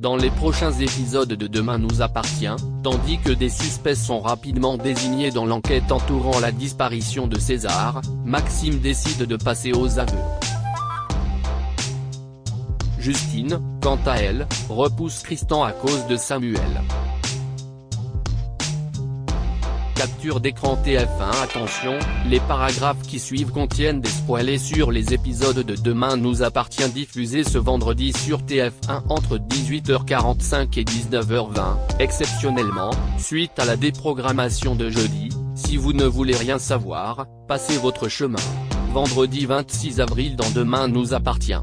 dans les prochains épisodes de Demain nous appartient, tandis que des suspects sont rapidement désignés dans l'enquête entourant la disparition de César, Maxime décide de passer aux aveux. Justine, quant à elle, repousse Tristan à cause de Samuel. Capture d'écran TF1. Attention, les paragraphes qui suivent contiennent des spoilers sur les épisodes de Demain nous appartient diffusés ce vendredi sur TF1 entre 18h45 et 19h20, exceptionnellement, suite à la déprogrammation de jeudi. Si vous ne voulez rien savoir, passez votre chemin. Vendredi 26 avril dans Demain nous appartient.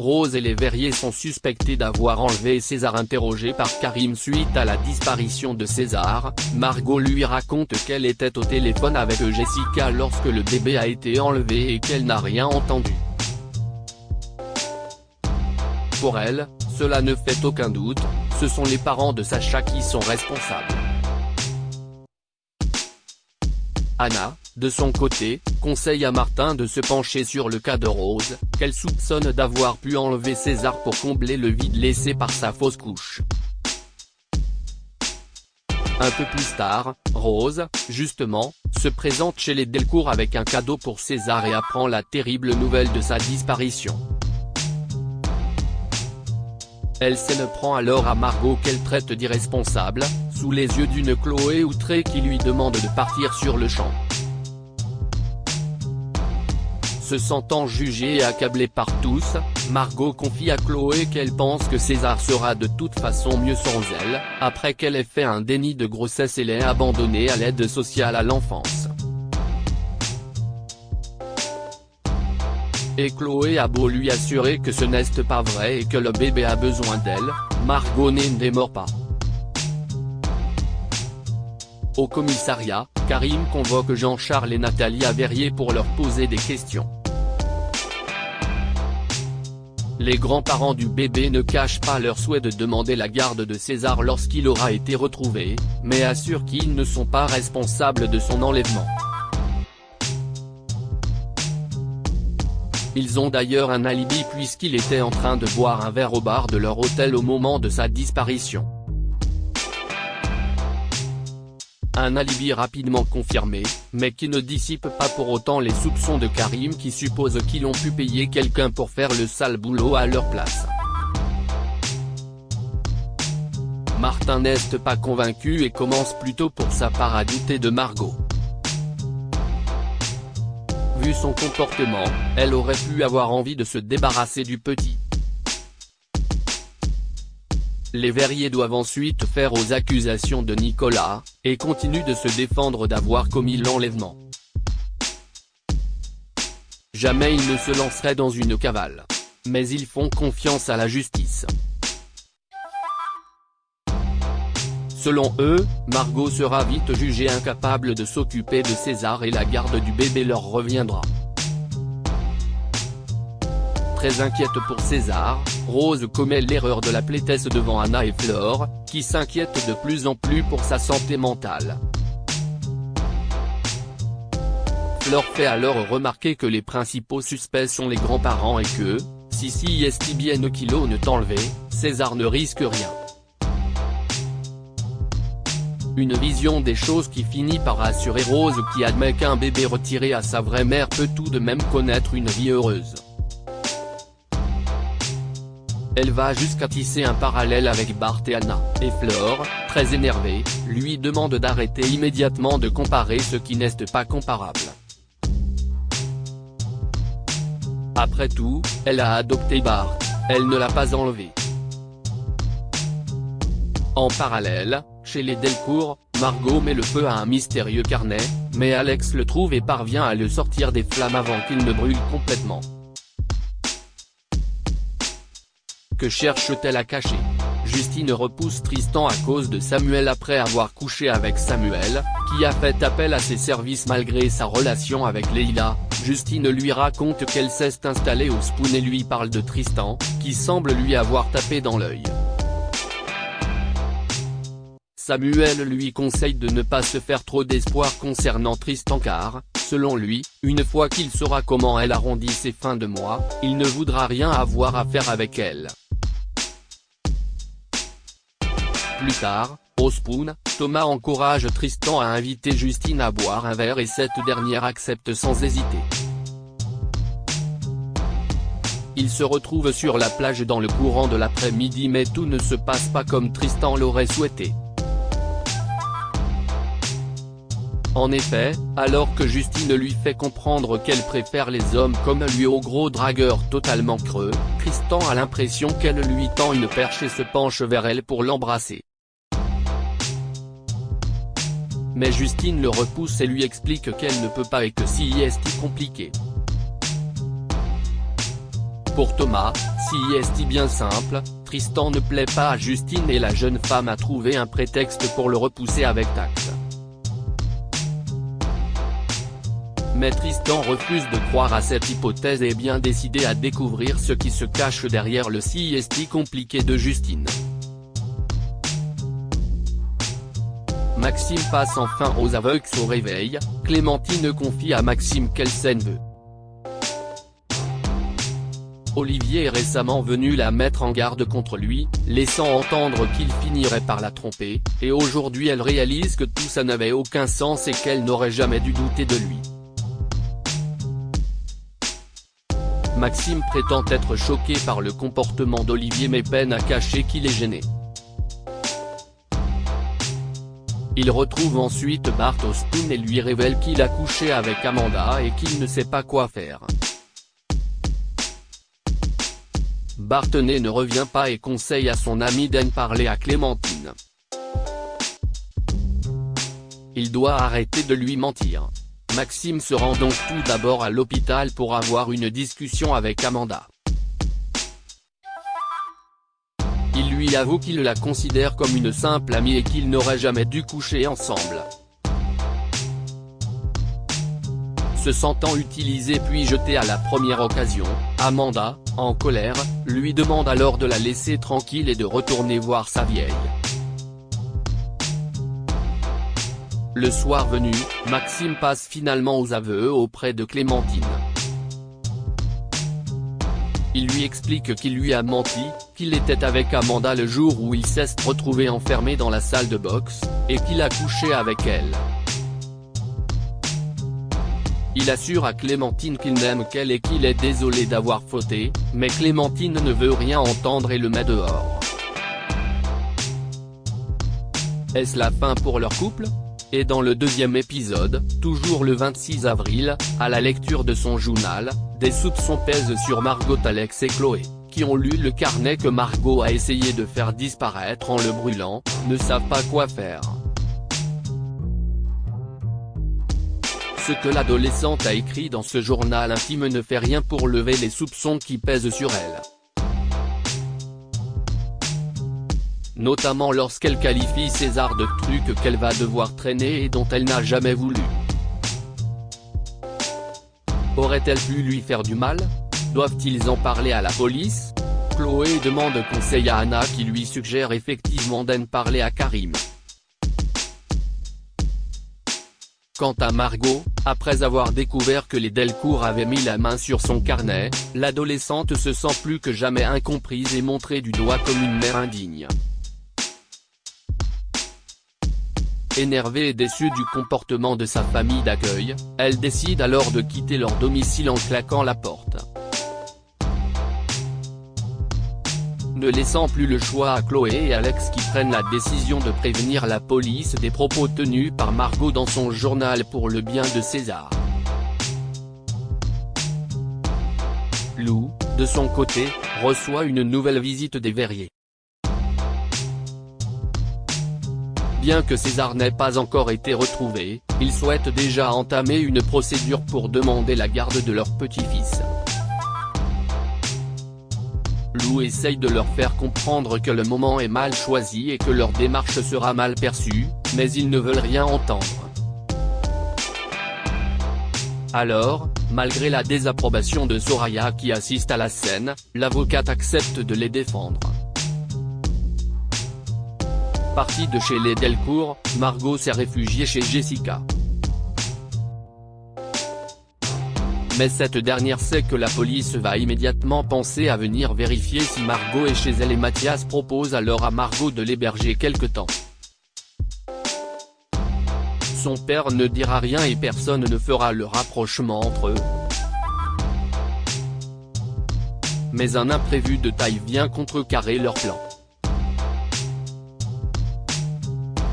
Rose et les Verrier sont suspectés d'avoir enlevé César. Interrogé par Karim suite à la disparition de César, Margot lui raconte qu'elle était au téléphone avec Jessica lorsque le bébé a été enlevé et qu'elle n'a rien entendu. Pour elle, cela ne fait aucun doute, ce sont les parents de Sacha qui sont responsables. Anna, de son côté, conseille à Martin de se pencher sur le cas de Rose, qu'elle soupçonne d'avoir pu enlever César pour combler le vide laissé par sa fausse couche. Un peu plus tard, Rose, justement, se présente chez les Delcourt avec un cadeau pour César et apprend la terrible nouvelle de sa disparition. Elle s'en prend alors à Margot qu'elle traite d'irresponsable, sous les yeux d'une Chloé outrée qui lui demande de partir sur le champ. Se sentant jugée et accablée par tous, Margot confie à Chloé qu'elle pense que César sera de toute façon mieux sans elle, après qu'elle ait fait un déni de grossesse et l'ait abandonné à l'aide sociale à l'enfance. Et Chloé a beau lui assurer que ce n'est pas vrai et que le bébé a besoin d'elle, Margot ne démord pas. Au commissariat, Karim convoque Jean-Charles et Nathalie Verrier pour leur poser des questions. Les grands-parents du bébé ne cachent pas leur souhait de demander la garde de César lorsqu'il aura été retrouvé, mais assurent qu'ils ne sont pas responsables de son enlèvement. Ils ont d'ailleurs un alibi puisqu'il était en train de boire un verre au bar de leur hôtel au moment de sa disparition. Un alibi rapidement confirmé, mais qui ne dissipe pas pour autant les soupçons de Karim qui suppose qu'ils ont pu payer quelqu'un pour faire le sale boulot à leur place. Martin n'est pas convaincu et commence plutôt pour sa part à douter de Margot. Vu son comportement, elle aurait pu avoir envie de se débarrasser du petit. Les Verrier doivent ensuite faire aux accusations de Nicolas, et continuent de se défendre d'avoir commis l'enlèvement. Jamais ils ne se lanceraient dans une cavale. Mais ils font confiance à la justice. Selon eux, Margot sera vite jugée incapable de s'occuper de César et la garde du bébé leur reviendra. Très inquiète pour César, Rose commet l'erreur de l'appeler Tess devant Anna et Flore, qui s'inquiètent de plus en plus pour sa santé mentale. Flore fait alors remarquer que les principaux suspects sont les grands-parents et que, si est bien kilo ne t'enlever, César ne risque rien. Une vision des choses qui finit par rassurer Rose qui admet qu'un bébé retiré à sa vraie mère peut tout de même connaître une vie heureuse. Elle va jusqu'à tisser un parallèle avec Bart et Anna, et Flore, très énervée, lui demande d'arrêter immédiatement de comparer ce qui n'est pas comparable. Après tout, elle a adopté Bart, elle ne l'a pas enlevé. En parallèle, chez les Delcourt, Margot met le feu à un mystérieux carnet, mais Alex le trouve et parvient à le sortir des flammes avant qu'il ne brûle complètement. Que cherche-t-elle à cacher? Justine repousse Tristan à cause de Samuel après avoir couché avec Samuel, qui a fait appel à ses services malgré sa relation avec Leila. Justine lui raconte qu'elle s'est installée au Spoon et lui parle de Tristan, qui semble lui avoir tapé dans l'œil. Samuel lui conseille de ne pas se faire trop d'espoir concernant Tristan car, selon lui, une fois qu'il saura comment elle arrondit ses fins de mois, il ne voudra rien avoir à faire avec elle. Plus tard, au Spoon, Thomas encourage Tristan à inviter Justine à boire un verre et cette dernière accepte sans hésiter. Ils se retrouvent sur la plage dans le courant de l'après-midi mais tout ne se passe pas comme Tristan l'aurait souhaité. En effet, alors que Justine lui fait comprendre qu'elle préfère les hommes comme lui aux gros dragueurs totalement creux, Tristan a l'impression qu'elle lui tend une perche et se penche vers elle pour l'embrasser. Mais Justine le repousse et lui explique qu'elle ne peut pas et que c'est compliqué. Pour Thomas, c'est bien simple, Tristan ne plaît pas à Justine et la jeune femme a trouvé un prétexte pour le repousser avec tact. Mais Tristan refuse de croire à cette hypothèse et est bien décidé à découvrir ce qui se cache derrière le c'est compliqué de Justine. Maxime passe enfin aux aveux au réveil, Clémentine confie à Maxime quelle scène veut. Olivier est récemment venu la mettre en garde contre lui, laissant entendre qu'il finirait par la tromper, et aujourd'hui elle réalise que tout ça n'avait aucun sens et qu'elle n'aurait jamais dû douter de lui. Maxime prétend être choqué par le comportement d'Olivier mais peine à cacher qu'il est gêné. Il retrouve ensuite Bart au Spoon et lui révèle qu'il a couché avec Amanda et qu'il ne sait pas quoi faire. Bart ne revient pas et conseille à son ami d'en parler à Clémentine. Il doit arrêter de lui mentir. Maxime se rend donc tout d'abord à l'hôpital pour avoir une discussion avec Amanda. Il lui avoue qu'il la considère comme une simple amie et qu'ils n'auraient jamais dû coucher ensemble. Se sentant utilisé puis jeté à la première occasion, Amanda, en colère, lui demande alors de la laisser tranquille et de retourner voir sa vieille. Le soir venu, Maxime passe finalement aux aveux auprès de Clémentine. Il lui explique qu'il lui a menti, qu'il était avec Amanda le jour où il s'est retrouvé enfermé dans la salle de boxe, et qu'il a couché avec elle. Il assure à Clémentine qu'il n'aime qu'elle et qu'il est désolé d'avoir fauté, mais Clémentine ne veut rien entendre et le met dehors. Est-ce la fin pour leur couple ? Et dans le deuxième épisode, toujours le 26 avril, à la lecture de son journal, des soupçons pèsent sur Margot, Alex et Chloé, qui ont lu le carnet que Margot a essayé de faire disparaître en le brûlant, ne savent pas quoi faire. Ce que l'adolescente a écrit dans ce journal intime ne fait rien pour lever les soupçons qui pèsent sur elle. Notamment lorsqu'elle qualifie César de trucs qu'elle va devoir traîner et dont elle n'a jamais voulu. Aurait-elle pu lui faire du mal? Doivent-ils en parler à la police? Chloé demande conseil à Anna qui lui suggère effectivement d'en parler à Karim. Quant à Margot, après avoir découvert que les Delcourt avaient mis la main sur son carnet, l'adolescente se sent plus que jamais incomprise et montrée du doigt comme une mère indigne. Énervée et déçue du comportement de sa famille d'accueil, elle décide alors de quitter leur domicile en claquant la porte. Ne laissant plus le choix à Chloé et Alex qui prennent la décision de prévenir la police des propos tenus par Margot dans son journal pour le bien de César. Lou, de son côté, reçoit une nouvelle visite des Verrier. Bien que César n'ait pas encore été retrouvé, ils souhaitent déjà entamer une procédure pour demander la garde de leur petit-fils. Lou essaye de leur faire comprendre que le moment est mal choisi et que leur démarche sera mal perçue, mais ils ne veulent rien entendre. Alors, malgré la désapprobation de Soraya qui assiste à la scène, l'avocate accepte de les défendre. Partie de chez les Delcourt, Margot s'est réfugiée chez Jessica. mais cette dernière sait que la police va immédiatement penser à venir vérifier si Margot est chez elle et Mathias propose alors à Margot de l'héberger quelque temps. Son père ne dira rien et personne ne fera le rapprochement entre eux. Mais un imprévu de taille vient contrecarrer leur plan.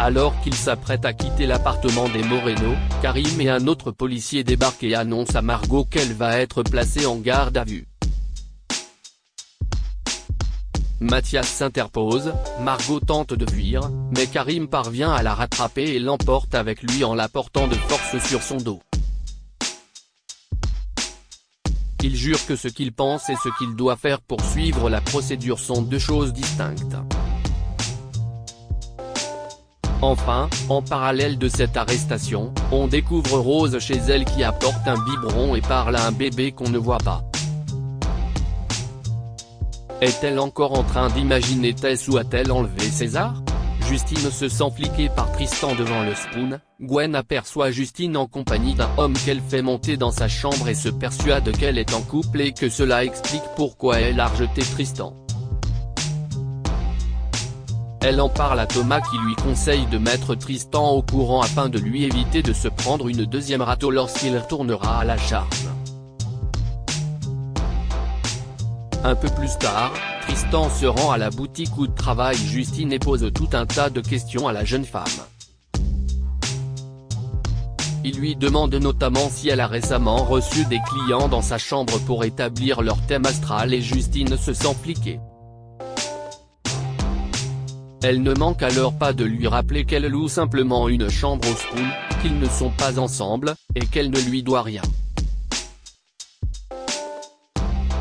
Alors qu'ils s'apprêtent à quitter l'appartement des Moreno, Karim et un autre policier débarquent et annoncent à Margot qu'elle va être placée en garde à vue. Mathias s'interpose, Margot tente de fuir, mais Karim parvient à la rattraper et l'emporte avec lui en la portant de force sur son dos. Il jure que ce qu'il pense et ce qu'il doit faire pour suivre la procédure sont deux choses distinctes. Enfin, en parallèle de cette arrestation, on découvre Rose chez elle qui apporte un biberon et parle à un bébé qu'on ne voit pas. Est-elle encore en train d'imaginer Tess ou a-t-elle enlevé César? Justine se sent fliquée par Tristan devant le Spoon. Gwen aperçoit Justine en compagnie d'un homme qu'elle fait monter dans sa chambre et se persuade qu'elle est en couple et que cela explique pourquoi elle a rejeté Tristan. Elle en parle à Thomas qui lui conseille de mettre Tristan au courant afin de lui éviter de se prendre une deuxième râteau lorsqu'il retournera à la charge. Un peu plus tard, Tristan se rend à la boutique où travaille Justine et pose tout un tas de questions à la jeune femme. Il lui demande notamment si elle a récemment reçu des clients dans sa chambre pour établir leur thème astral et Justine se sent fliquée. Elle ne manque alors pas de lui rappeler qu'elle loue simplement une chambre au Spoon, qu'ils ne sont pas ensemble, et qu'elle ne lui doit rien.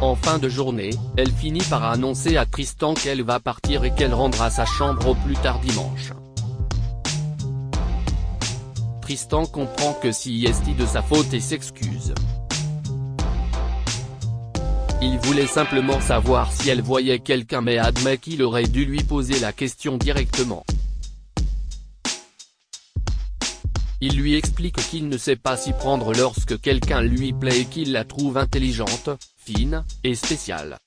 En fin de journée, elle finit par annoncer à Tristan qu'elle va partir et qu'elle rendra sa chambre au plus tard dimanche. Tristan comprend que si est de sa faute et s'excuse. Il voulait simplement savoir si elle voyait quelqu'un mais admet qu'il aurait dû lui poser la question directement. Il lui explique qu'il ne sait pas s'y prendre lorsque quelqu'un lui plaît et qu'il la trouve intelligente, fine, et spéciale.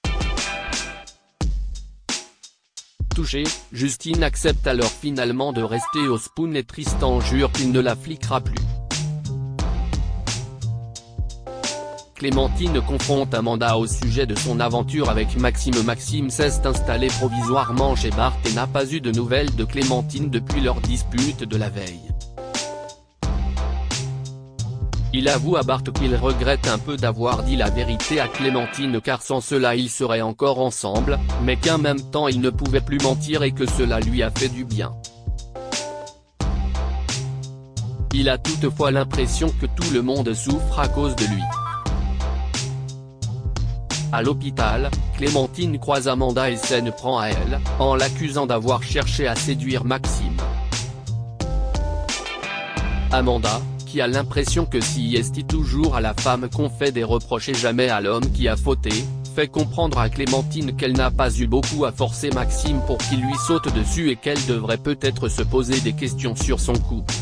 Touchée, Justine accepte alors finalement de rester au Spoon et Tristan jure qu'il ne la fliquera plus. Clémentine confronte Amanda au sujet de son aventure avec Maxime. Maxime s'est installé provisoirement chez Bart et n'a pas eu de nouvelles de Clémentine depuis leur dispute de la veille. Il avoue à Bart qu'il regrette un peu d'avoir dit la vérité à Clémentine car sans cela ils seraient encore ensemble, mais qu'en même temps il ne pouvait plus mentir et que cela lui a fait du bien. Il a toutefois l'impression que tout le monde souffre à cause de lui. À l'hôpital, Clémentine croise Amanda et s'en prend à elle, en l'accusant d'avoir cherché à séduire Maxime. Amanda, qui a l'impression que si est toujours à la femme qu'on fait des reproches et jamais à l'homme qui a fauté, fait comprendre à Clémentine qu'elle n'a pas eu beaucoup à forcer Maxime pour qu'il lui saute dessus et qu'elle devrait peut-être se poser des questions sur son couple.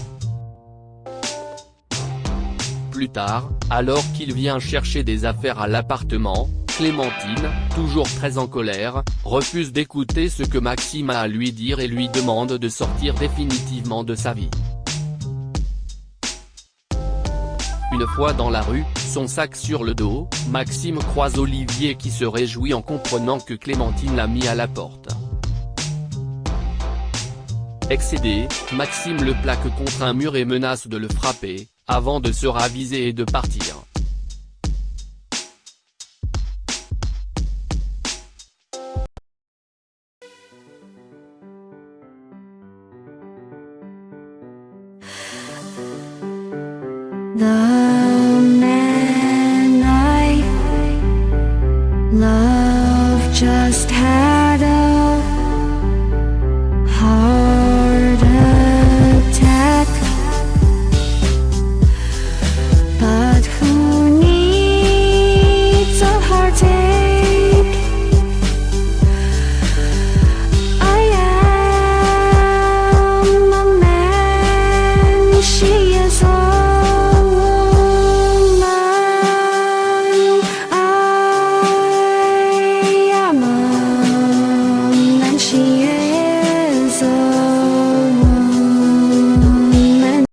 Plus tard, alors qu'il vient chercher des affaires à l'appartement, Clémentine, toujours très en colère, refuse d'écouter ce que Maxime a à lui dire et lui demande de sortir définitivement de sa vie. Une fois dans la rue, son sac sur le dos, Maxime croise Olivier qui se réjouit en comprenant que Clémentine l'a mis à la porte. Excédé, Maxime le plaque contre un mur et menace de le frapper, avant de se raviser et de partir. 나